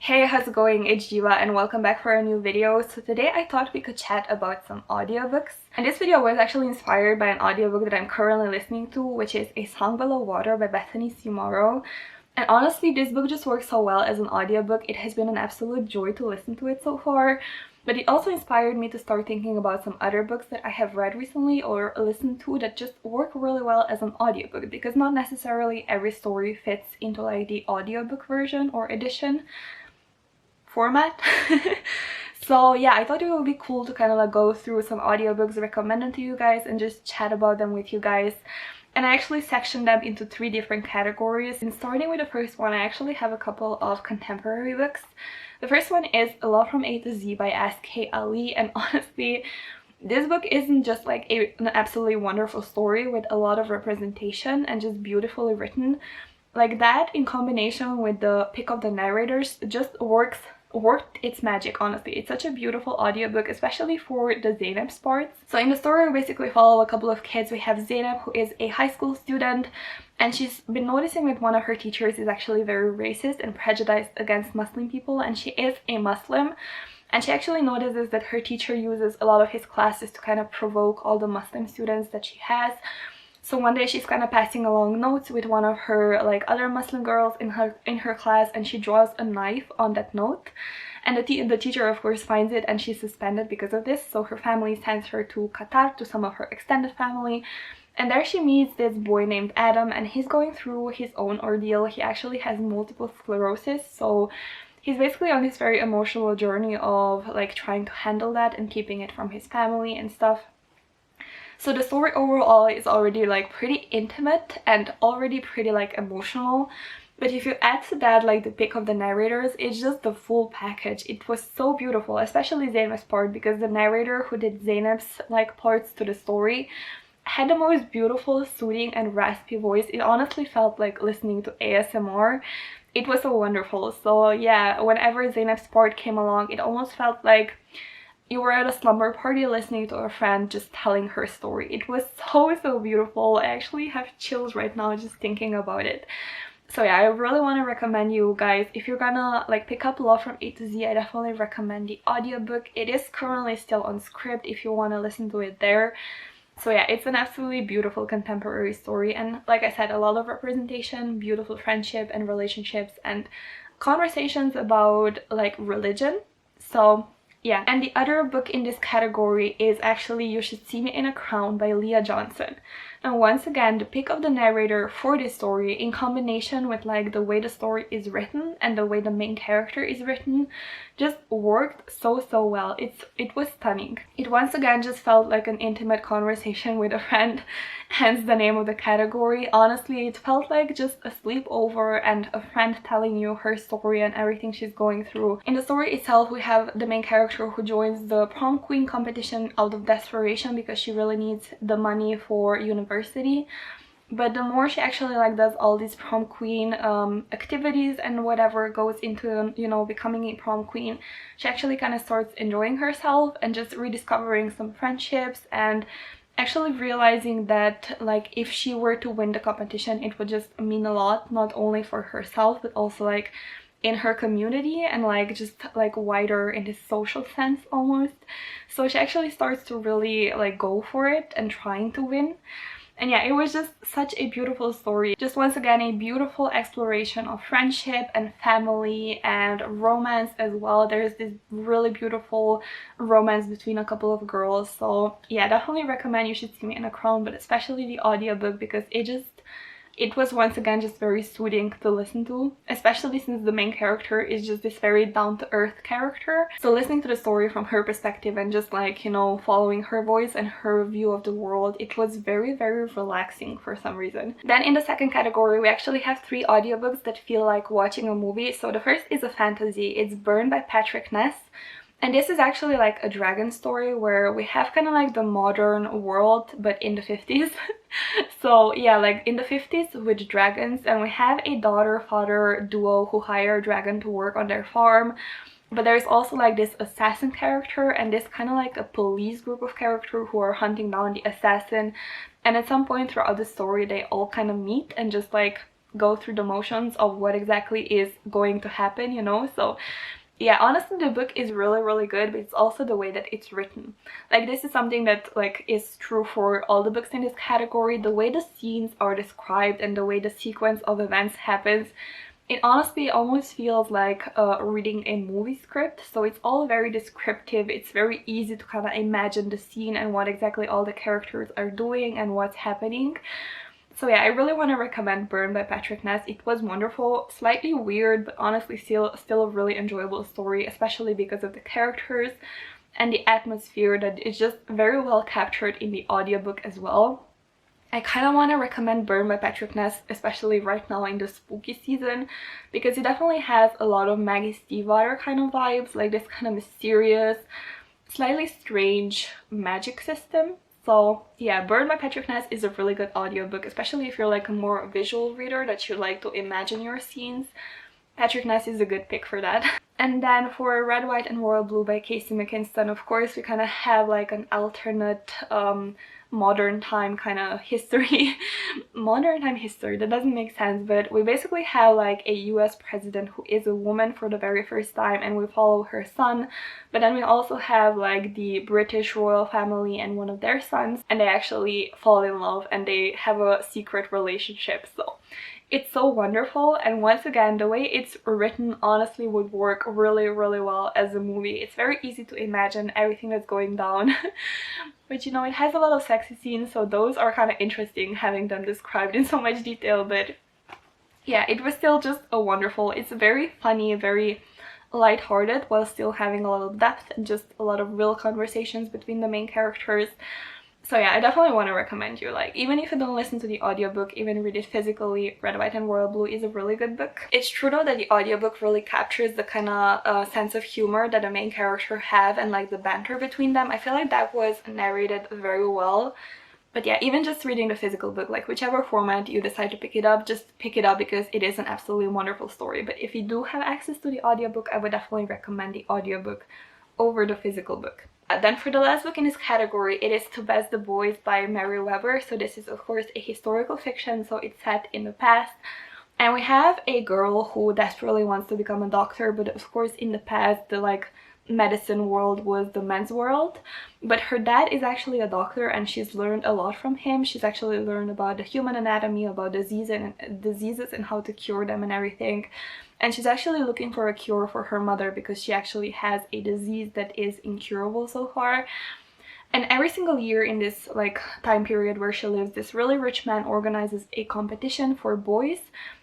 Hey, how's it going? It's Ziva and welcome back for a new video. So today I thought we could chat about some audiobooks. And this video was actually inspired by an audiobook that I'm currently listening to, which is A Song Below Water by Bethany C. Morrow. And honestly, this book just works so well as an audiobook. It has been an absolute joy to listen to it so far. But it also inspired me to start thinking about some other books that I have read recently or listened to that just work really well as an audiobook, because not necessarily every story fits into like the audiobook version or edition format. So yeah, I thought it would be cool to kind of like go through some audiobooks recommended to you guys and just chat about them with you guys. And I actually sectioned them into 3 different categories. And starting with the first one, I actually have a couple of contemporary books. The first one is A Love from A to Z by S.K. Ali, and honestly, this book isn't just like an absolutely wonderful story with a lot of representation and just beautifully written. Like that in combination with the pick of the narrators just worked its magic, honestly. It's such a beautiful audiobook, especially for the Zeynep's parts. So in the story we basically follow a couple of kids. We have Zeynep, who is a high school student, and she's been noticing that one of her teachers is actually very racist and prejudiced against Muslim people, and she is a Muslim. And she actually notices that her teacher uses a lot of his classes to kind of provoke all the Muslim students that she has. So one day she's kind of passing along notes with one of her like other Muslim girls in her class, and she draws a knife on that note. And the teacher of course finds it, and she's suspended because of this. So her family sends her to Qatar to some of her extended family. And there she meets this boy named Adam, and he's going through his own ordeal. He actually has multiple sclerosis, so he's basically on this very emotional journey of like trying to handle that and keeping it from his family and stuff. So the story overall is already like pretty intimate and already pretty like emotional. But if you add to that like the pick of the narrators, it's just the full package. It was so beautiful, especially Zeynep's part, because the narrator who did Zeynep's like parts to the story had the most beautiful, soothing and raspy voice. It honestly felt like listening to ASMR. It was so wonderful. So yeah, whenever Zeynep's part came along, it almost felt like you were at a slumber party listening to a friend just telling her story. It was so beautiful. I actually have chills right now just thinking about it. So yeah, I really want to recommend you guys, if you're gonna like pick up Love from A to Z, I definitely recommend the audiobook. It is currently still on script if you want to listen to it there. So yeah, it's an absolutely beautiful contemporary story, and like I said, a lot of representation, beautiful friendship and relationships, and conversations about like religion. So yeah, and the other book in this category is actually You Should See Me in a Crown by Leah Johnson. And once again, the pick of the narrator for this story in combination with like the way the story is written and the way the main character is written just worked so well. It was stunning. It once again just felt like an intimate conversation with a friend, hence the name of the category. Honestly, it felt like just a sleepover and a friend telling you her story and everything she's going through. In the story itself, we have the main character who joins the prom queen competition out of desperation because she really needs the money for university. But the more she actually like does all these prom queen activities and whatever goes into, you know, becoming a prom queen, she actually kind of starts enjoying herself and just rediscovering some friendships, and actually realizing that like if she were to win the competition, it would just mean a lot, not only for herself but also like in her community and like just like wider in this social sense almost. So she actually starts to really like go for it and trying to win. And yeah, it was just such a beautiful story. Just once again, a beautiful exploration of friendship and family and romance as well. There's this really beautiful romance between a couple of girls. So yeah, definitely recommend You Should See Me in a Crown, but especially the audiobook, because it was once again just very soothing to listen to, especially since the main character is just this very down-to-earth character. So listening to the story from her perspective and just like, you know, following her voice and her view of the world, it was very relaxing for some reason. Then in the second category, we actually have 3 audiobooks that feel like watching a movie. So the first is a fantasy. It's Burn by Patrick Ness. And this is actually like a dragon story where we have kind of like the modern world but in the 50s. So yeah, like in the 50s with dragons, and we have a daughter-father duo who hire a dragon to work on their farm. But there's also like this assassin character and this kind of like a police group of characters who are hunting down the assassin. And at some point throughout the story, they all kind of meet and just like go through the motions of what exactly is going to happen, you know. So yeah, honestly the book is really good, but it's also the way that it's written. Like, this is something that like is true for all the books in this category. The way the scenes are described and the way the sequence of events happens, it honestly almost feels like reading a movie script. So it's all very descriptive. It's very easy to kind of imagine the scene and what exactly all the characters are doing and what's happening. So yeah, I really want to recommend Burn by Patrick Ness. It was wonderful, slightly weird, but honestly still a really enjoyable story, especially because of the characters and the atmosphere that is just very well captured in the audiobook as well. I kind of want to recommend Burn by Patrick Ness, especially right now in the spooky season, because it definitely has a lot of Maggie Stiefvater kind of vibes, like this kind of mysterious, slightly strange magic system. So yeah, Burn by Patrick Ness is a really good audiobook, especially if you're like a more visual reader that you like to imagine your scenes. Patrick Ness is a good pick for that. And then for Red, White and Royal Blue by Casey McKinston, of course, we kind of have like an alternate modern time kind of history. Modern time history, that doesn't make sense, but we basically have like a US president who is a woman for the very first time, and we follow her son. But then we also have like the British royal family and one of their sons, and they actually fall in love and they have a secret relationship. So it's so wonderful, and once again, the way it's written honestly would work really well as a movie. It's very easy to imagine everything that's going down. But you know, it has a lot of sexy scenes, so those are kind of interesting having them described in so much detail. But yeah, it was still just a wonderful, it's very funny, very lighthearted, while still having a lot of depth and just a lot of real conversations between the main characters. So yeah, I definitely want to recommend you, like, even if you don't listen to the audiobook, even read it physically, Red, White and Royal Blue is a really good book. It's true though that the audiobook really captures the kind of sense of humor that the main character have and like the banter between them. I feel like that was narrated very well. But yeah, even just reading the physical book, like whichever format you decide to pick it up, just pick it up because it is an absolutely wonderful story. But if you do have access to the audiobook, I would definitely recommend the audiobook over the physical book. Then for the last book in this category, it is To Best the Boys by Mary Weber. So this is of course a historical fiction, so it's set in the past. And we have a girl who desperately wants to become a doctor, but of course in the past the like medicine world was the men's world. But her dad is actually a doctor and she's learned a lot from him. She's actually learned about the human anatomy, about diseases and how to cure them and everything. And she's actually looking for a cure for her mother because she actually has a disease that is incurable so far. And every single year in this like time period where she lives, this really rich man organizes a competition for boys,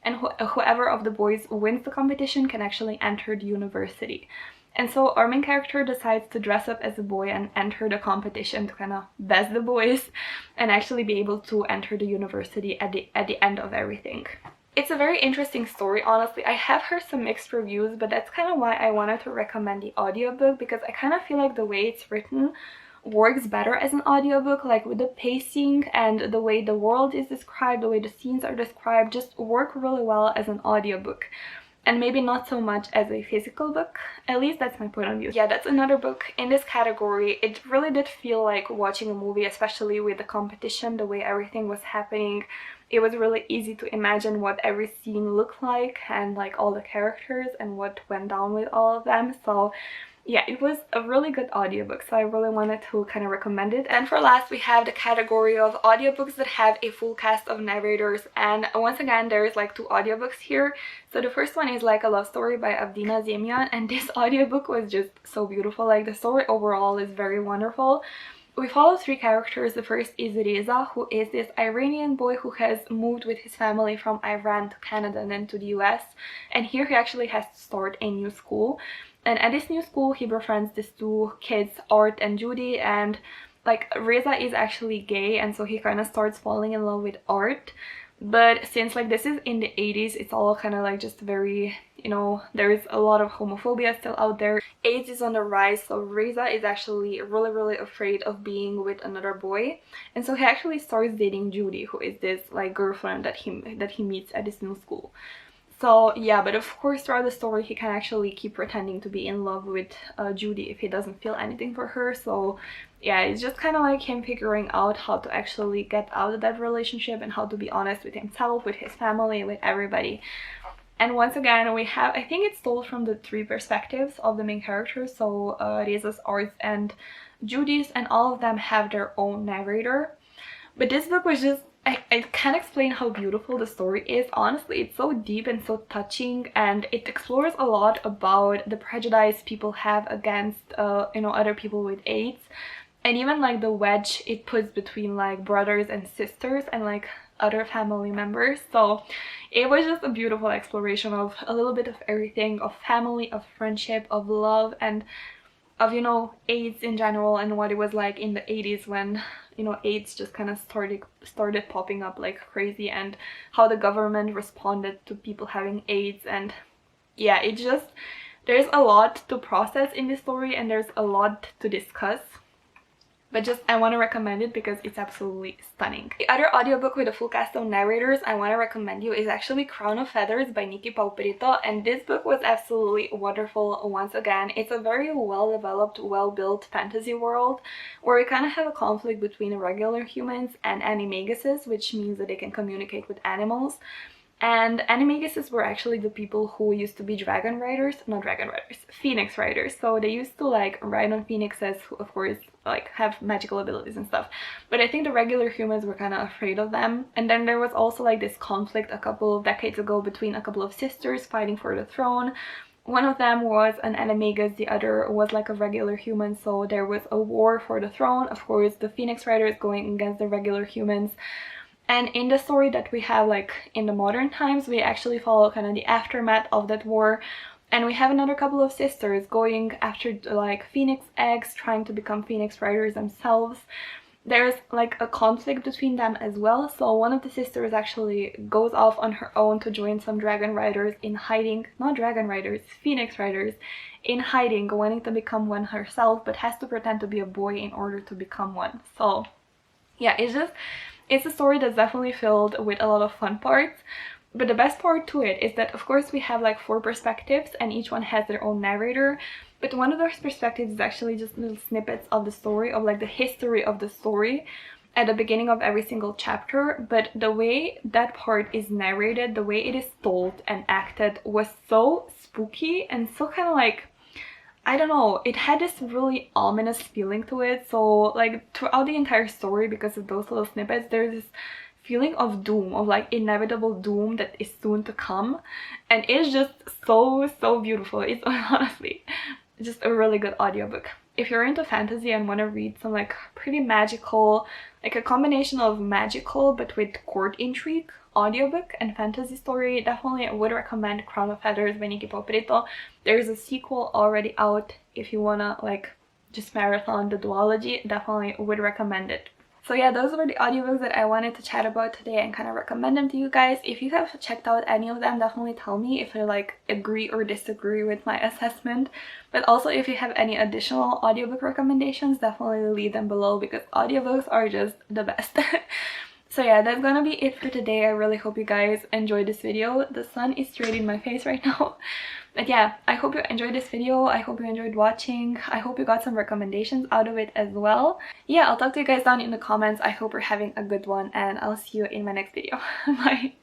and whoever of the boys wins the competition can actually enter the university. And so our main character decides to dress up as a boy and enter the competition to kind of best the boys and actually be able to enter the university at the end of everything. It's a very interesting story, honestly. I have heard some mixed reviews, but that's kind of why I wanted to recommend the audiobook, because I kind of feel like the way it's written works better as an audiobook, like with the pacing and the way the world is described, the way the scenes are described, just work really well as an audiobook. And maybe not so much as a physical book. At least that's my point of view. Yeah, that's another book in this category. It really did feel like watching a movie, especially with the competition, the way everything was happening. It was really easy to imagine what every scene looked like and like all the characters and what went down with all of them. So yeah, it was a really good audiobook, so I really wanted to kind of recommend it. And for last, we have the category of audiobooks that have a full cast of narrators, and once again there's like 2 audiobooks here. So the first one is Like a Love Story by Avdina Zemyan, and this audiobook was just so beautiful. Like, the story overall is very wonderful. We follow 3 characters. The first is Reza, who is this Iranian boy who has moved with his family from Iran to Canada and then to the US, and here he actually has to start a new school. And at this new school, he befriends these 2 kids, Art and Judy, and like Reza is actually gay, and so he kind of starts falling in love with Art. But since like this is in the 80s, it's all kind of like just very, you know, there is a lot of homophobia still out there. AIDS is on the rise, so Reza is actually really afraid of being with another boy, and so he actually starts dating Judy, who is this like girlfriend that he meets at this new school. So yeah, but of course throughout the story he can actually keep pretending to be in love with Judy if he doesn't feel anything for her. So yeah, it's just kind of like him figuring out how to actually get out of that relationship and how to be honest with himself, with his family, with everybody. And once again, we have, I think it's told from the three perspectives of the main characters, so Reza's, Art's, and Judy's, and all of them have their own narrator. But this book was just, I can't explain how beautiful the story is. Honestly, it's so deep and so touching, and it explores a lot about the prejudice people have against, you know, other people with AIDS, and even like the wedge it puts between like brothers and sisters and like other family members. So it was just a beautiful exploration of a little bit of everything, of family, of friendship, of love, and of, you know, AIDS in general, and what it was like in the 80s when, you know, AIDS just kind of started popping up like crazy, and how the government responded to people having AIDS. And yeah, it just, there's a lot to process in this story and there's a lot to discuss. But just, I want to recommend it because it's absolutely stunning. The other audiobook with a full cast of narrators I want to recommend you is actually Crown of Feathers by Nikki Pauperito, and this book was absolutely wonderful. Once again, it's a very well-developed, well-built fantasy world where we kind of have a conflict between regular humans and animaguses, which means that they can communicate with animals. And animaguses were actually the people who used to be dragon riders, not dragon riders, phoenix riders. So they used to like ride on phoenixes, who of course like have magical abilities and stuff. But I think the regular humans were kind of afraid of them. And then there was also like this conflict a couple of decades ago between a couple of sisters fighting for the throne. One of them was an animagus, the other was like a regular human, so there was a war for the throne. Of course, the phoenix riders going against the regular humans. And in the story that we have like in the modern times, we actually follow kind of the aftermath of that war, and we have another couple of sisters going after like phoenix eggs, trying to become phoenix riders themselves. There's like a conflict between them as well, so one of the sisters actually goes off on her own to join some dragon riders in hiding, not dragon riders, phoenix riders in hiding, wanting to become one herself, but has to pretend to be a boy in order to become one. So yeah, it's a story that's definitely filled with a lot of fun parts. But the best part to it is that of course we have like 4 perspectives and each one has their own narrator. But one of those perspectives is actually just little snippets of the story, of like the history of the story at the beginning of every single chapter. But the way that part is narrated, the way it is told and acted was so spooky and so kind of like, I don't know, it had this really ominous feeling to it. So like throughout the entire story, because of those little snippets, there's this feeling of doom, of like inevitable doom that is soon to come, and it's just so beautiful. It's honestly just a really good audiobook. If you're into fantasy and want to read some like pretty magical, like a combination of magical but with court intrigue audiobook and fantasy story, definitely I would recommend Crown of Feathers by Nikki Pauperito. There's a sequel already out if you wanna like just marathon the duology. Definitely would recommend it. So yeah, those were the audiobooks that I wanted to chat about today and kind of recommend them to you guys. If you have checked out any of them, definitely tell me if you like agree or disagree with my assessment. But also if you have any additional audiobook recommendations, definitely leave them below because audiobooks are just the best. So yeah, that's gonna be it for today. I really hope you guys enjoyed this video. The sun is straight in my face right now. But yeah, I hope you enjoyed this video. I hope you enjoyed watching. I hope you got some recommendations out of it as well. Yeah, I'll talk to you guys down in the comments. I hope you're having a good one and I'll see you in my next video. Bye!